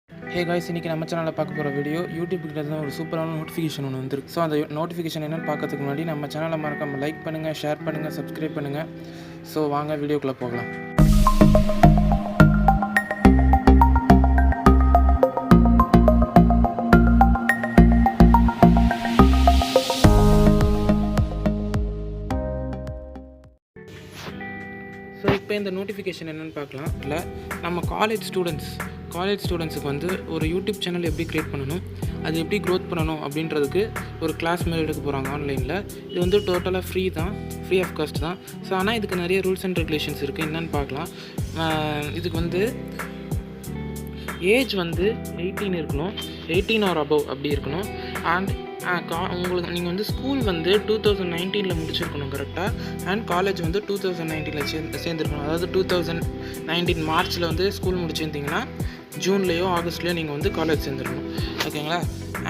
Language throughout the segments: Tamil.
Hey guys, இன்னைக்கு நம்ம சேனல்ல பார்க்க போற வீடியோ YouTube கிட்ட இருந்து ஒரு சூப்பரான நோட்டிஃபிகேஷன் ஒன்று வந்திருக்கு. ஸோ அந்த நோட்டிஃபிகேஷன் என்னன்னு பார்க்கறதுக்கு முன்னாடி நம்ம சேனலை மறக்காம லைக் பண்ணுங்க, ஷேர் பண்ணுங்க, சப்ஸ்கிரைப் பண்ணுங்க. ஸோ வாங்க வீடியோக்குள்ள போகலாம். ஸோ இப்போ இந்த நோட்டிஃபிகேஷன் என்னென்னு பார்க்கலாம். இல்லை நம்ம காலேஜ் ஸ்டூடெண்ட்ஸுக்கு வந்து ஒரு யூடியூப் சேனல் எப்படி க்ரியேட் பண்ணணும், அது எப்படி க்ரோத் பண்ணணும் அப்படின்றதுக்கு ஒரு கிளாஸ் மாதிரி எடுக்க போகிறாங்க ஆன்லைனில். இது வந்து டோட்டலாக ஃப்ரீ ஆஃப் காஸ்ட் தான். ஸோ ஆனால் இதுக்கு நிறைய ரூல்ஸ் அண்ட் ரெகுலேஷன்ஸ் இருக்குது. என்னென்னு பார்க்கலாம். இதுக்கு வந்து ஏஜ் வந்து 18 இருக்கணும், 18 or above அப்படி இருக்கணும். அண்ட் உங்களுக்கு நீங்கள் வந்து ஸ்கூல் வந்து 2019 முடிச்சிருக்கணும் கரெக்டாக. அண்ட் காலேஜ் வந்து 2019 சேர்ந்துருக்கணும். அதாவது 2019 மார்ச்சில் வந்து ஸ்கூல் முடிச்சிருந்தீங்கன்னா ஜூன்லேயோ ஆகஸ்ட்லேயோ நீங்கள் வந்து காலேஜ் சேர்ந்துருக்கணும். ஓகேங்களா.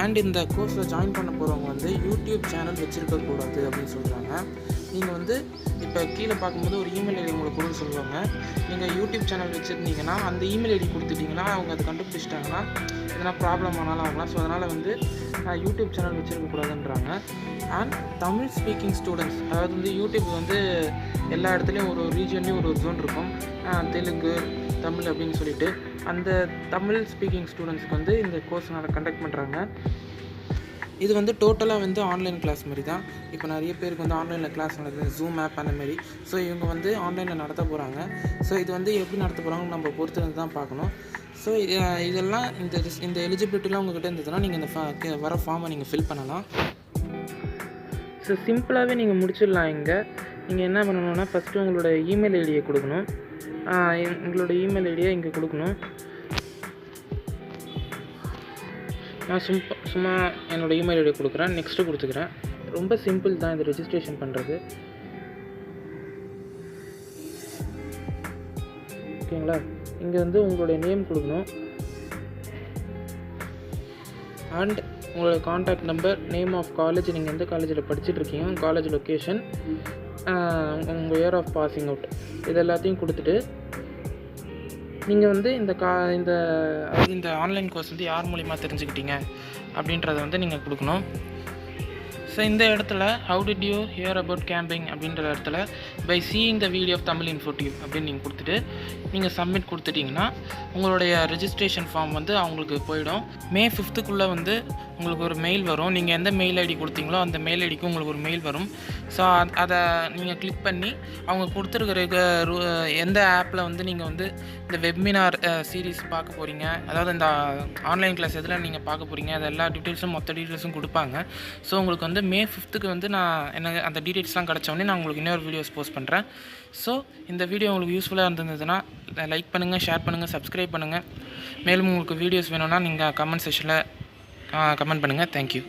அண்ட் இந்த கோர்ஸில் ஜாயின் பண்ண போகிறவங்க வந்து யூடியூப் சேனல் வச்சுருக்கக்கூடாது அப்படின்னு சொல்கிறாங்க. நீங்கள் வந்து இப்போ கீழே பார்க்கும்போது ஒரு இமெயில் ஐடி உங்களுக்கு கொடுக்க சொல்லுவாங்க. நீங்கள் யூடியூப் சேனல் வச்சுருந்தீங்கன்னா அந்த இமெயில் ஐடி கொடுத்துட்டிங்கன்னா அவங்க அதை கண்டுபிடிச்சிட்டாங்கன்னா எதனா ப்ராப்ளம் ஆனாலும் ஆகலாம். ஸோ அதனால் வந்து யூடியூப் சேனல் வச்சுருக்கக்கூடாதுன்றாங்க. அண்ட் தமிழ் ஸ்பீக்கிங் ஸ்டூடெண்ட்ஸ், அதாவது வந்து யூடியூப் வந்து எல்லா இடத்துலையும் ஒரு ரீஜன்லேயும் ஒரு ஜோன் இருக்கும், தெலுங்கு, தமிழ் அப்படின்னு சொல்லிட்டு. அந்த தமிழ் ஸ்பீக்கிங் ஸ்டூடெண்ட்ஸ்க்கு வந்து இந்த கோர்ஸ் கண்டக்ட் பண்ணுறாங்க. இது வந்து டோட்டலாக வந்து ஆன்லைன் கிளாஸ் மாதிரி தான். இப்போ நிறைய பேருக்கு வந்து ஆன்லைனில் கிளாஸ் நடக்குது, ஜூம் ஆப் அந்த மாதிரி. ஸோ இவங்க வந்து ஆன்லைனில் நடத்த போகிறாங்க. ஸோ இது வந்து எப்படி நடத்த போகிறாங்கன்னு நம்ம பொறுத்து தான் பார்க்கணும். ஸோ இதெல்லாம் இந்த எலிஜிபிலிட்டிலாம் உங்கள்கிட்ட இருந்ததுன்னா நீங்கள் இந்த வர ஃபார்மை நீங்கள் ஃபில் பண்ணலாம். ஸோ சிம்பிளாகவே நீங்கள் முடிச்சிடலாம். நீங்கள் என்ன பண்ணணுன்னா ஃபஸ்ட்டு உங்களோட இமெயில் ஐடியை கொடுக்கணும். உங்களோட இமெயில் ஐடியை இங்கே கொடுக்கணும். நான் சும்மா என்னோடய இமெயில் ஐடியை கொடுக்குறேன், நெக்ஸ்ட்டு கொடுத்துக்கிறேன். ரொம்ப சிம்பிள் தான் இது ரெஜிஸ்ட்ரேஷன் பண்ணுறது. ஓகேங்களா. இங்கே வந்து உங்களுடைய நேம் கொடுக்கணும். அண்ட் உங்களோட contact number, name of college, நீங்கள் எந்த காலேஜில் படிச்சுட்ருக்கீங்க, காலேஜ் லொக்கேஷன், உங்கள் இயர் ஆஃப் பாசிங் அவுட், இது எல்லாத்தையும் கொடுத்துட்டு நீங்கள் வந்து இந்த ஆன்லைன் கோர்ஸ் வந்து யார் மூலிமா தெரிஞ்சுக்கிட்டீங்க அப்படின்றத வந்து நீங்கள் கொடுக்கணும். ஸோ இந்த இடத்துல how did you hear about camping அப்படின்ற இடத்துல by seeing the video of Tamil Infotube அப்படின்னு நீங்கள் கொடுத்துட்டு நீங்கள் சப்மிட் கொடுத்துட்டிங்கன்னா உங்களுடைய ரெஜிஸ்ட்ரேஷன் ஃபார்ம் வந்து அவங்களுக்கு போயிடும். May 5th வந்து உங்களுக்கு ஒரு மெயில் வரும். நீங்கள் எந்த மெயில் ஐடி கொடுத்தீங்களோ அந்த மெயில் ஐடிக்கு உங்களுக்கு ஒரு மெயில் வரும். ஸோ அதை நீங்கள் கிளிக் பண்ணி அவங்க கொடுத்துருக்கிற எந்த ஆப்பில் வந்து நீங்கள் வந்து இந்த வெபினார் சீரீஸ் பார்க்க போகிறீங்க, அதாவது இந்த ஆன்லைன் கிளாஸ் எதில் நீங்கள் பார்க்க போகிறீங்க, அது எல்லா டீட்டெயில்ஸும் மொத்த டீட்டெயில்ஸும் கொடுப்பாங்க. ஸோ உங்களுக்கு வந்து May 5th வந்து எனக்கு அந்த டீட்டெயில்ஸ்லாம் கிடச்சோடனே நான் உங்களுக்கு இன்னொரு வீடியோஸ் போஸ்ட் பண்ணுறேன். ஸோ இந்த வீடியோ உங்களுக்கு யூஸ்ஃபுல்லாக இருந்ததுன்னா லைக் பண்ணுங்கள், ஷேர் பண்ணுங்கள், சப்ஸ்கிரைப் பண்ணுங்கள். மேலும் உங்களுக்கு வீடியோஸ் வேணும்னா நீங்கள் கமெண்ட் செக்ஷனில் கமெண்ட் பண்ணுங்கள். தேங்க்யூ.